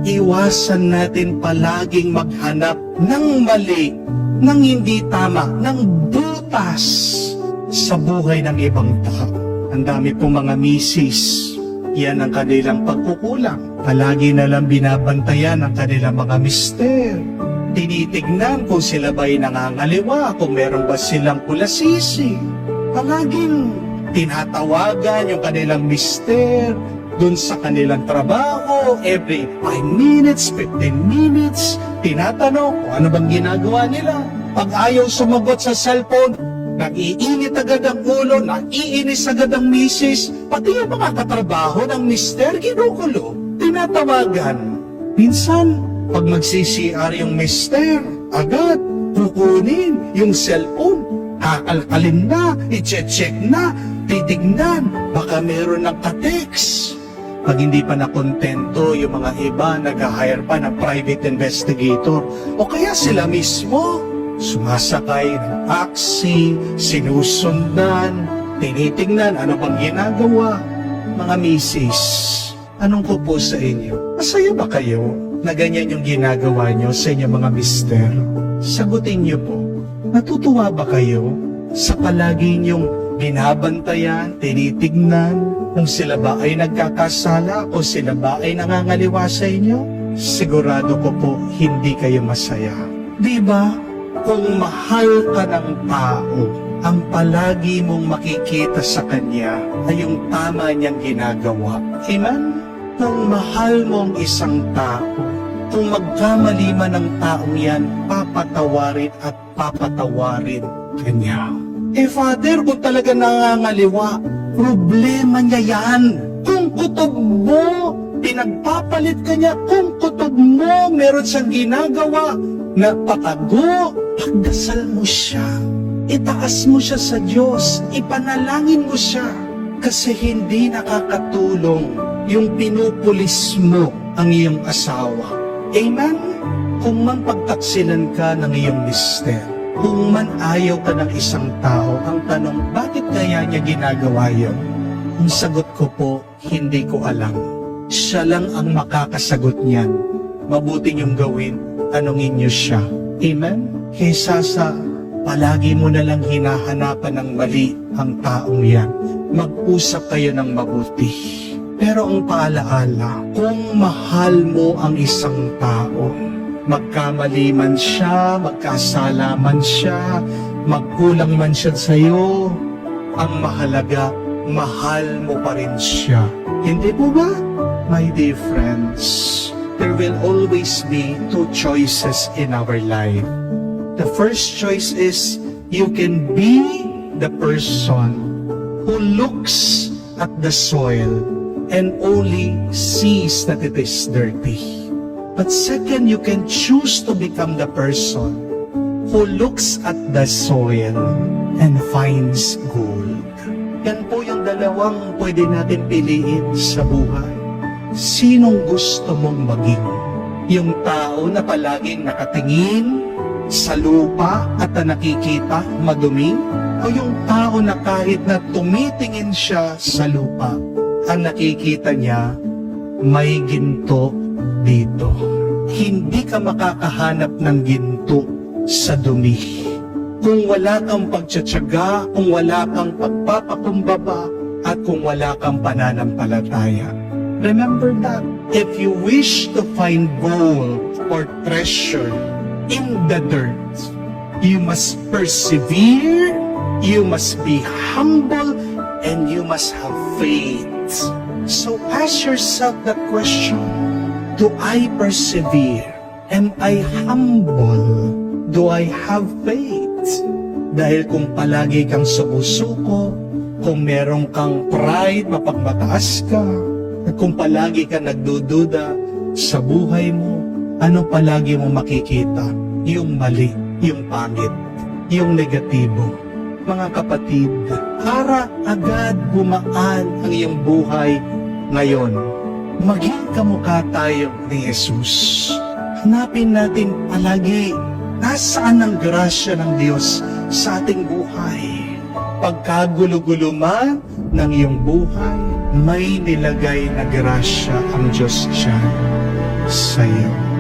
iwasan natin palaging maghanap ng mali, ng hindi tama, ng butas sa buhay ng ibang tao. Ang dami pong mga misis, yan ang kanilang pagkukulang. Palagi na lang binabantayan ang kanilang mga mister. Tinitignan kung sila ba'y nangangaliwa, kung meron ba silang kulasisi. Palaging tinatawagan yung kanilang mister dun sa kanilang trabaho, every 5 minutes, 15 minutes, tinatanong kung ano bang ginagawa nila. Pag ayaw sumagot sa cellphone, nag-iinit agad ang ulo, naiinis agad ang misis, pati yung mga katrabaho ng mister, ginugulo, tinatawagan. Minsan, pag magsi-CR yung mister, agad, kukunin yung cellphone, kakalkalin na, i-check na, titignan, baka meron ng ka-text. Pag hindi pa nakontento yung mga iba, nag-hire pa ng private investigator, o kaya sila mismo, sumasakay ng taxi, sinusundan, tinitingnan ano bang ginagawa. Mga misis, anong ko po sa inyo? Masaya ba kayo na ganyan yung ginagawa nyo sa inyong mga mister? Sagutin nyo po, natutuwa ba kayo sa palagi nyong binabantayan, tinitignan kung sila ba ay nagkakasala o sila ba ay nangangaliwa sa inyo? Sigurado ko po hindi kayo masaya. Di ba? Kung mahal ka ng tao, ang palagi mong makikita sa kanya ay yung tama niyang ginagawa. Amen? Kung mahal mong isang tao, kung magkamali man ang taong yan, papatawarin at papatawarin kanya. Father, kung talaga nangangaliwa, problema niya yan. Kung kutob mo, pinagpapalit ka niya. Kung kutob mo, meron siyang ginagawa na patago, pagdasal mo siya. Itaas mo siya sa Diyos. Ipanalangin mo siya. Kasi hindi nakakatulong yung pinupulis mo ang iyong asawa. Amen? Kung man pagtaksilan ka ng iyong mister, kung man ayaw ka ng isang tao, ang tanong, bakit kaya niya ginagawa yun? Ang sagot ko po, hindi ko alam. Siya lang ang makakasagot niyan. Mabuti niyong gawin, tanungin niyo siya. Amen? Kaysa sa palagi mo na lang hinahanapan ng mali ang taong yan. Mag-usap kayo ng mabuti. Pero ang paalaala, kung mahal mo ang isang tao, magkamali man siya, magkasala man siya, magkulang man siya sa'yo, ang mahalaga, mahal mo pa rin siya. Hindi po ba? My dear friends, there will always be two choices in our life. The first choice is, you can be the person who looks at the soil and only sees that it is dirty. But second, you can choose to become the person who looks at the soil and finds gold. Yan po yung dalawang pwede natin piliin sa buhay. Sinong gusto mong maging? Yung tao na palaging nakatingin sa lupa at nakikita madumi? O yung tao na kahit na tumitingin siya sa lupa, ang nakikita niya may ginto dito. Hindi ka makakahanap ng ginto sa dumi. Kung wala kang pagtsatsaga, kung wala kang pagpapakumbaba, at kung wala kang pananampalataya. Remember that, if you wish to find gold or treasure in the dirt, you must persevere, you must be humble, and you must have faith. So ask yourself that question. Do I persevere? Am I humble? Do I have faith? Dahil kung palagi kang sumusuko, kung meron kang pride, mapagmataas ka, at kung palagi ka nagdududa sa buhay mo, ano palagi mo makikita? Yung mali, yung pangit, yung negatibo. Mga kapatid, para agad bumaan ang iyong buhay ngayon, maging kamukha tayo ni Jesus. Hanapin natin palagi nasaan ang grasya ng Diyos sa ating buhay. Pagkagulo-gulo man ng iyong buhay, may nilagay na grasya ang Diyos dyan. sa'yo.